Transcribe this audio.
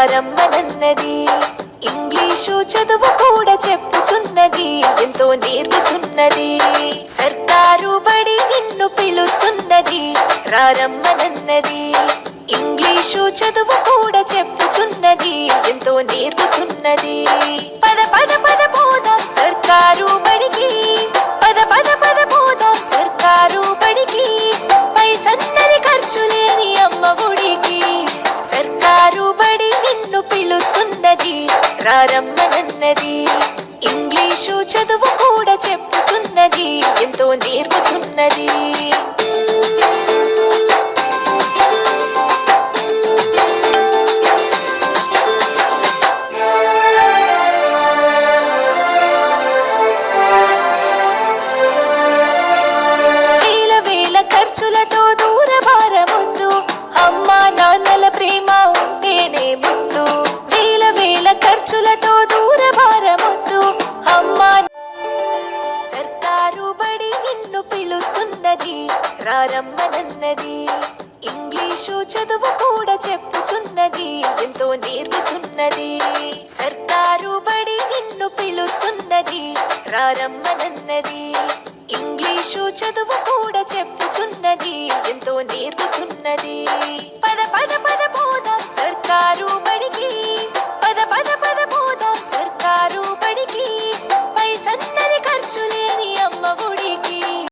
రారమ్మనన్నది. English చదువు కూడా చెప్పుచున్నది, ఎంతో నేర్పుతున్నది. సర్కారు బడి నిన్ను పిలుస్తున్నది, రారమ్మనన్నది. ఇంగ్లీషు చదువు కూడా చెప్పుచున్నది, ఎంతో నేర్పుతున్నది. పద పద పద పోదాం సర్కారు బడికి, పద పద పద పోదాం సర్కారు బడికి. పైసన్నరి ఖర్చు లేని అమ్మ ఒడికి. సర్కారు బడి నిన్ను పిలుస్తున్నది, రారమ్మనన్నది. ఇంగ్లీషు చదువు కూడా చెప్పుచున్నది, ఎంతో నేర్పుతున్నది. ఖర్చులతో దూరభారముద్దు, అమ్మా నాన్నల ప్రేమ ఉంటేనే ముద్దు. వేల వేల ఖర్చులతో దూరభారముద్దు, అమ్మా. సర్కారు బడి నిన్ను పిలుస్తున్నది, రారమ్మనన్నది. ఇంగ్లీషు చదువు కూడా చెప్పుచున్నది, ఎంతో నేర్పుతున్నది. సర్కారు బడి నిన్ను పిలుస్తున్నది, రారమ్మనన్నది. ఇంగ్లీషు చదువు కూడా చెప్పుచున్నది, ఎంతో నేర్పుతున్నది. పద పద పద